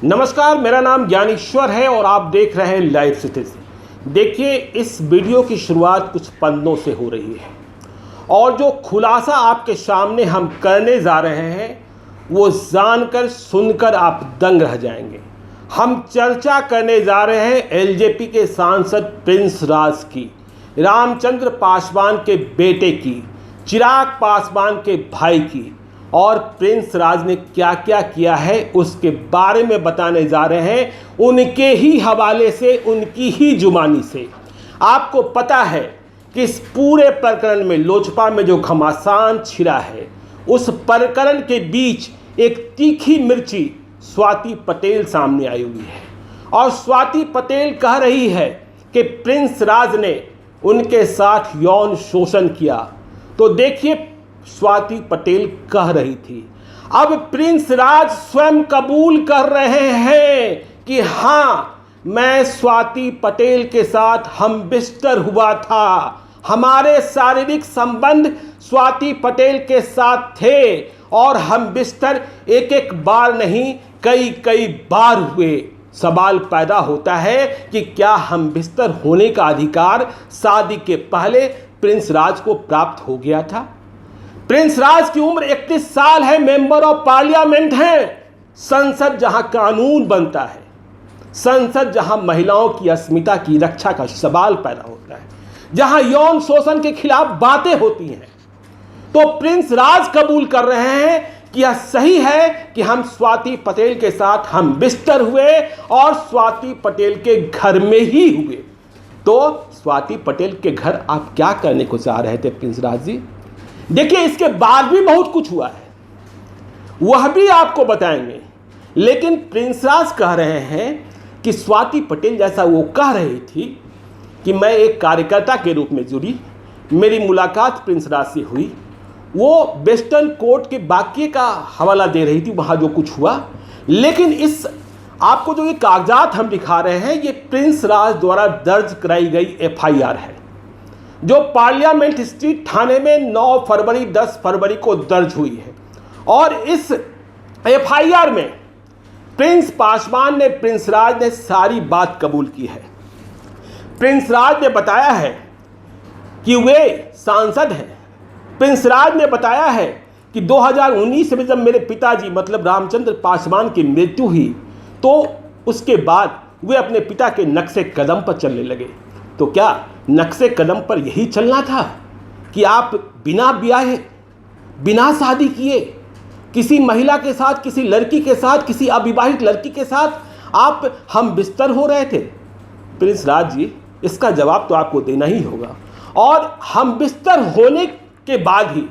नमस्कार, मेरा नाम ज्ञानेश्वर है और आप देख रहे हैं लाइव सिटीज। देखिए, इस वीडियो की शुरुआत कुछ पन्नों से हो रही है और जो खुलासा आपके सामने हम करने जा रहे हैं वो जानकर सुनकर आप दंग रह जाएंगे। हम चर्चा करने जा रहे हैं एलजेपी के सांसद प्रिंस राज की, रामचंद्र पासवान के बेटे की, चिराग पासवान के भाई की, और प्रिंस राज ने क्या क्या किया है उसके बारे में बताने जा रहे हैं, उनके ही हवाले से, उनकी ही जुबानी से। आपको पता है कि इस पूरे प्रकरण में लोजपा में जो घमासान छिड़ा है, उस प्रकरण के बीच एक तीखी मिर्ची स्वाति पटेल सामने आई हुई है और स्वाति पटेल कह रही है कि प्रिंस राज ने उनके साथ यौन शोषण किया। तो देखिए, स्वाति पटेल कह रही थी, अब प्रिंस राज स्वयं कबूल कर रहे हैं कि हाँ, मैं स्वाति पटेल के साथ हम बिस्तर हुआ था, हमारे शारीरिक संबंध स्वाति पटेल के साथ थे और हम बिस्तर एक एक बार नहीं कई कई बार हुए। सवाल पैदा होता है कि क्या हम बिस्तर होने का अधिकार शादी के पहले प्रिंस राज को प्राप्त हो गया था? प्रिंस राज की उम्र 31 साल है, मेंबर ऑफ पार्लियामेंट हैं। संसद जहां कानून बनता है, संसद जहां महिलाओं की अस्मिता की रक्षा का सवाल पैदा होता है, जहां यौन शोषण के खिलाफ बातें होती हैं, तो प्रिंस राज कबूल कर रहे हैं कि यह सही है कि हम स्वाति पटेल के साथ हम बिस्तर हुए और स्वाति पटेल के घर में ही हुए। तो स्वाति पटेल के घर आप क्या करने को चाह रहे थे प्रिंस राज जी? देखिए, इसके बाद भी बहुत कुछ हुआ है, वह भी आपको बताएंगे। लेकिन प्रिंस राज कह रहे हैं कि स्वाति पटेल जैसा वो कह रही थी कि मैं एक कार्यकर्ता के रूप में जुड़ी, मेरी मुलाकात प्रिंस राज से हुई, वो वेस्टर्न कोर्ट के वाक्य का हवाला दे रही थी, वहाँ जो कुछ हुआ। लेकिन इस आपको जो ये कागजात हम दिखा रहे हैं, ये प्रिंस राज द्वारा दर्ज कराई गई एफआईआर है जो पार्लियामेंट स्ट्रीट थाने में 9 फरवरी 10 फरवरी को दर्ज हुई है। और इस एफआईआर में प्रिंस पासवान ने, प्रिंस राज ने सारी बात कबूल की है। प्रिंस राज ने बताया है कि वे सांसद हैं। प्रिंस राज ने बताया है कि 2019 में जब मेरे पिताजी मतलब रामचंद्र पासवान की मृत्यु हुई तो उसके बाद वे अपने पिता के नक्शे कदम पर चलने लगे। तो क्या नक्शे कदम पर यही चलना था कि आप बिना ब्याहे, बिना शादी किए किसी महिला के साथ, किसी लड़की के साथ, किसी अविवाहित लड़की के साथ आप हम बिस्तर हो रहे थे? प्रिंस राज जी, इसका जवाब तो आपको देना ही होगा। और हम बिस्तर होने के बाद ही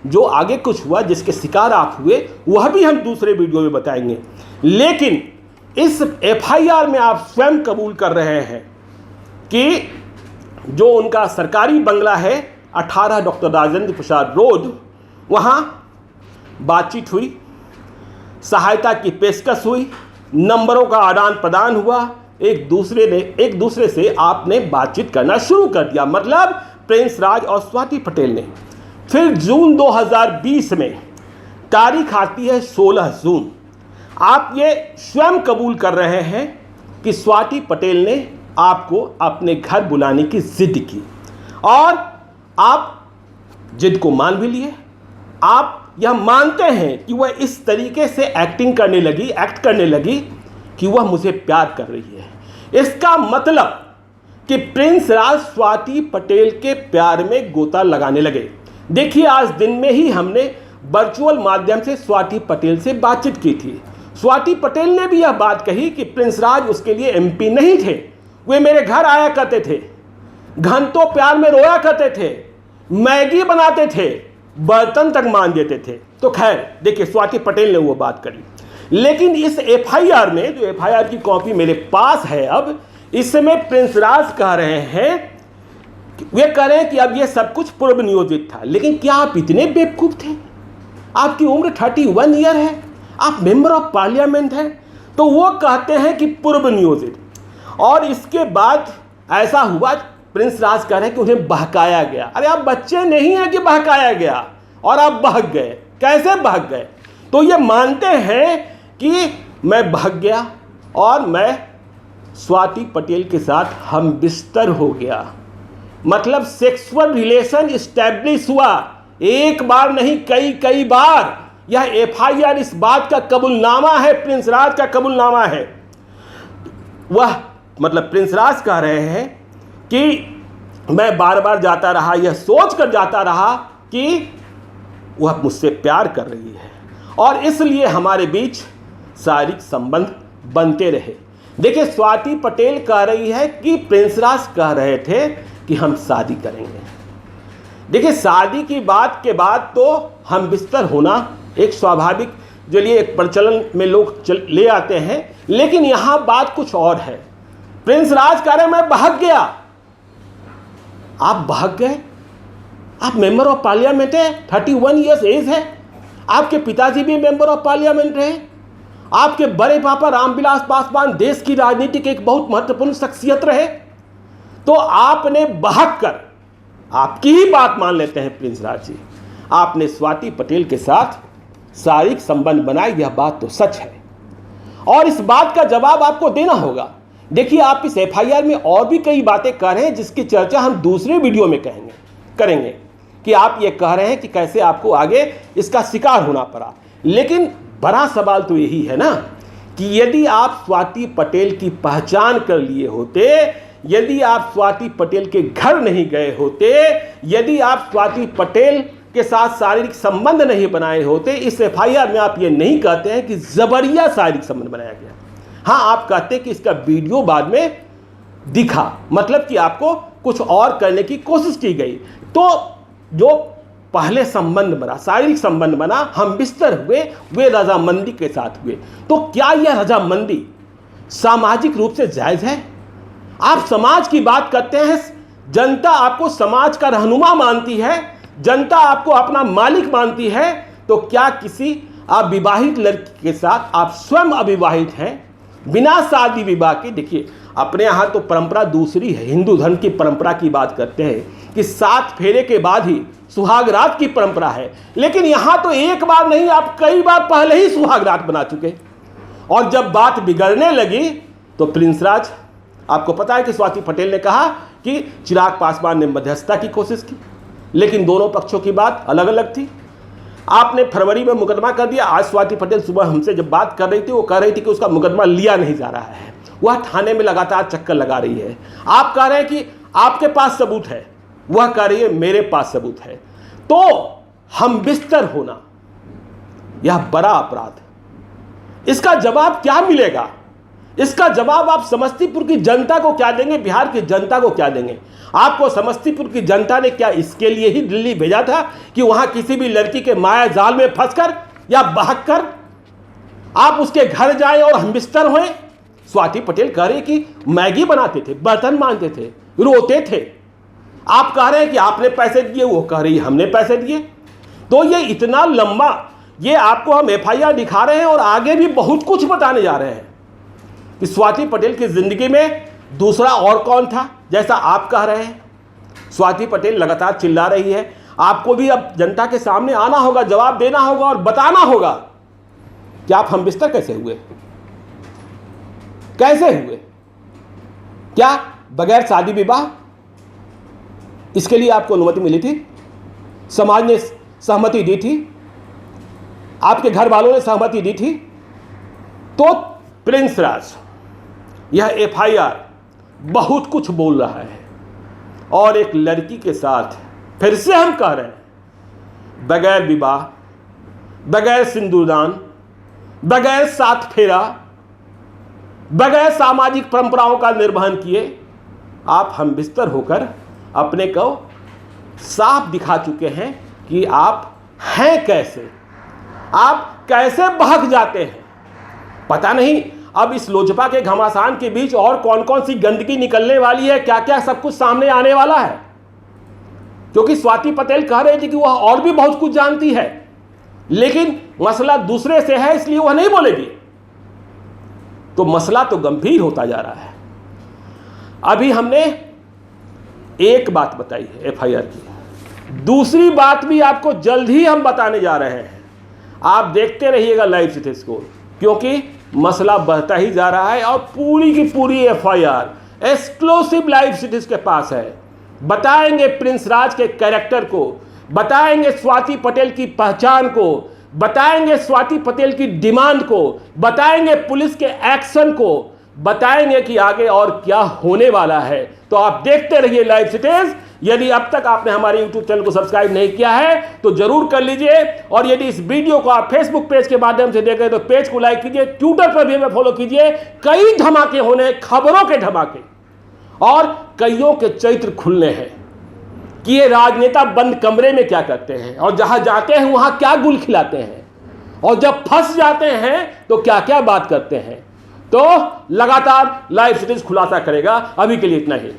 जो आगे कुछ हुआ, जिसके शिकार आप हुए, वह भी हम दूसरे वीडियो में बताएंगे। लेकिन इस एफआईआर में आप स्वयं कबूल कर रहे हैं कि जो उनका सरकारी बंगला है 18 डॉक्टर राजेंद्र प्रसाद रोड, वहाँ बातचीत हुई, सहायता की पेशकश हुई, नंबरों का आदान प्रदान हुआ, एक दूसरे से आपने बातचीत करना शुरू कर दिया, मतलब प्रिंस राज और स्वाति पटेल ने। फिर जून 2020 में तारीख आती है 16 जून, आप ये स्वयं कबूल कर रहे हैं कि स्वाति पटेल ने आपको अपने घर बुलाने की जिद की और आप जिद को मान भी लिए। आप यह मानते हैं कि वह इस तरीके से एक्ट करने लगी कि वह मुझे प्यार कर रही है। इसका मतलब कि प्रिंस राज स्वाति पटेल के प्यार में गोता लगाने लगे। देखिए, आज दिन में ही हमने वर्चुअल माध्यम से स्वाति पटेल से बातचीत की थी। स्वाति पटेल ने भी यह बात कही कि प्रिंस राज उसके लिए एमपी नहीं थे, वे मेरे घर आया करते थे, घंटों प्यार में रोया करते थे, मैगी बनाते थे, बर्तन तक मान देते थे। तो खैर, देखिए, स्वाति पटेल ने वो बात करी। लेकिन इस एफआईआर में, जो एफआईआर की कॉपी मेरे पास है अब, इसमें प्रिंस राज कह रहे हैं, वे कह रहे हैं कि अब ये सब कुछ पूर्व नियोजित था। लेकिन क्या आप इतने बेवकूफ थे? आपकी उम्र 31 ईयर है, आप मेंबर ऑफ पार्लियामेंट हैं, तो वो कहते हैं कि पूर्व नियोजित। और इसके बाद ऐसा हुआ, प्रिंस राज कह रहे हैं कि उन्हें बहकाया गया। अरे आप बच्चे नहीं हैं कि बहकाया गया और आप बहक गए। कैसे बहक गए? तो ये मानते हैं कि मैं भाग गया और मैं स्वाति पटेल के साथ हम बिस्तर हो गया। मतलब सेक्सुअल रिलेशन इस्टेब्लिश हुआ, एक बार नहीं कई बार। यह एफआईआर इस बात का कबूलनामा है, प्रिंस राज का कबूलनामा है। वह मतलब प्रिंस राज कह रहे हैं कि मैं बार बार जाता रहा, यह सोच कर जाता रहा कि वह मुझसे प्यार कर रही है और इसलिए हमारे बीच शारीरिक संबंध बनते रहे। देखिए, स्वाति पटेल कह रही है कि प्रिंस राज कह रहे थे कि हम शादी करेंगे। देखिए, शादी की बात के बाद तो हम बिस्तर होना एक स्वाभाविक जो लिए एक प्रचलन में लोग ले आते हैं, लेकिन यहां बात कुछ और है। प्रिंस राज कह रहे मैं भाग गया। आप भाग गए? आप मेंबर ऑफ पार्लियामेंट है, 31 ईयर्स एज है, आपके पिताजी भी मेंबर ऑफ पार्लियामेंट रहे, आपके बड़े पापा रामविलास पासवान देश की राजनीति के एक बहुत महत्वपूर्ण शख्सियत रहे। तो आपने भागकर, आपकी ही बात मान लेते हैं प्रिंस राज जी, आपने स्वाति पटेल के साथ शारीरिक संबंध बनाए, यह बात तो सच है और इस बात का जवाब आपको देना होगा। देखिए, आप इस एफआईआर में और भी कई बातें कर रहे हैं जिसकी चर्चा हम दूसरे वीडियो में करेंगे कि आप ये कह रहे हैं कि कैसे आपको आगे इसका शिकार होना पड़ा। लेकिन बड़ा सवाल तो यही है ना कि यदि आप स्वाति पटेल की पहचान कर लिए होते, यदि आप स्वाति पटेल के घर नहीं गए होते, यदि आप स्वाति पटेल के साथ शारीरिक संबंध नहीं बनाए होते, इस एफआईआर में आप ये नहीं कहते हैं कि जबरिया शारीरिक संबंध बनाया गया। हाँ, आप कहते हैं कि इसका वीडियो बाद में दिखा, मतलब कि आपको कुछ और करने की कोशिश की गई। तो जो पहले संबंध बना, शारीरिक संबंध बना, हम बिस्तर हुए, वे रजामंदी के साथ हुए। तो क्या यह रजामंदी सामाजिक रूप से जायज है? आप समाज की बात करते हैं, जनता आपको समाज का रहनुमा मानती है, जनता आपको अपना मालिक मानती है, तो क्या किसी अविवाहित लड़की के साथ, आप स्वयं अविवाहित हैं, बिना शादी विवाह के, देखिए अपने यहाँ तो परंपरा दूसरी है, हिंदू धर्म की परंपरा की बात करते हैं कि 7 फेरे के बाद ही सुहाग रात की परंपरा है, लेकिन यहाँ तो एक बार नहीं, आप कई बार पहले ही सुहाग रात बना चुके। और जब बात बिगड़ने लगी तो प्रिंस राज, आपको पता है कि स्वाति पटेल ने कहा कि चिराग पासवान ने मध्यस्थता की कोशिश की, लेकिन दोनों पक्षों की बात अलग अलग थी। आपने फरवरी में मुकदमा कर दिया। आज स्वाति पटेल सुबह हमसे जब बात कर रही थी, वो कह रही थी कि उसका मुकदमा लिया नहीं जा रहा है, वह थाने में लगातार चक्कर लगा रही है। आप कह रहे हैं कि आपके पास सबूत है, वह कह रही है मेरे पास सबूत है। तो हम बिस्तर होना यह बड़ा अपराध, इसका जवाब क्या मिलेगा? इसका जवाब आप समस्तीपुर की जनता को क्या देंगे, बिहार की जनता को क्या देंगे? आपको समस्तीपुर की जनता ने क्या इसके लिए ही दिल्ली भेजा था कि वहां किसी भी लड़की के माया जाल में फंसकर या बहककर आप उसके घर जाएं और हम बिस्तर होएं? स्वाति पटेल कह रही कि मैगी बनाते थे, बर्तन मांजते थे, रोते थे। आप कह रहे हैं कि आपने पैसे दिए, वो कह रही हमने पैसे दिए। तो ये इतना लंबा, ये आपको हम एफआईआर दिखा रहे हैं और आगे भी बहुत कुछ बताने जा रहे हैं कि स्वाति पटेल की जिंदगी में दूसरा और कौन था, जैसा आप कह रहे हैं। स्वाति पटेल लगातार चिल्ला रही है, आपको भी अब जनता के सामने आना होगा, जवाब देना होगा और बताना होगा कि आप हम बिस्तर कैसे हुए, कैसे हुए, क्या बगैर शादी विवाह? इसके लिए आपको अनुमति मिली थी, समाज ने सहमति दी थी, आपके घर वालों ने सहमति दी थी। तो प्रिंस राज, यह एफआईआर बहुत कुछ बोल रहा है और एक लड़की के साथ फिर से हम कह रहे हैं, बगैर विवाह, बगैर सिंदूरदान, बगैर 7 फेरा, बगैर सामाजिक परंपराओं का निर्वहन किए आप हम बिस्तर होकर अपने को साफ दिखा चुके हैं कि आप हैं कैसे, आप कैसे भाग जाते हैं। पता नहीं अब इस लोजपा के घमासान के बीच और कौन कौन सी गंदगी निकलने वाली है, क्या क्या सब कुछ सामने आने वाला है, क्योंकि स्वाति पटेल कह रही थी कि वह और भी बहुत कुछ जानती है, लेकिन मसला दूसरे से है इसलिए वह नहीं बोलेगी। तो मसला तो गंभीर होता जा रहा है। अभी हमने एक बात बताई है एफआईआर की, दूसरी बात भी आपको जल्द ही हम बताने जा रहे हैं। आप देखते रहिएगा लाइव सिटी स्कोर, क्योंकि मसला बढ़ता ही जा रहा है और पूरी की पूरी एफआईआर एक्सक्लूसिव लाइव सिटीज के पास है। बताएंगे प्रिंस राज के कैरेक्टर को, बताएंगे स्वाति पटेल की पहचान को, बताएंगे स्वाति पटेल की डिमांड को, बताएंगे पुलिस के एक्शन को, बताएंगे कि आगे और क्या होने वाला है। तो आप देखते रहिए लाइव सिटीज। यदि अब तक आपने हमारे YouTube चैनल को सब्सक्राइब नहीं किया है तो जरूर कर लीजिए, और यदि इस वीडियो को आप फेसबुक पेज के माध्यम से देख रहे हैं तो पेज को लाइक कीजिए, ट्विटर पर भी हमें फॉलो कीजिए। कई धमाके होने, खबरों के धमाके और कईयों के चरित्र खुलने हैं कि ये राजनेता बंद कमरे में क्या करते हैं और जहां जाते हैं वहां क्या गुल खिलाते हैं, और जब फंस जाते हैं तो क्या क्या बात करते हैं। तो लगातार लाइव सिटीज खुलासा करेगा। अभी के लिए इतना ही।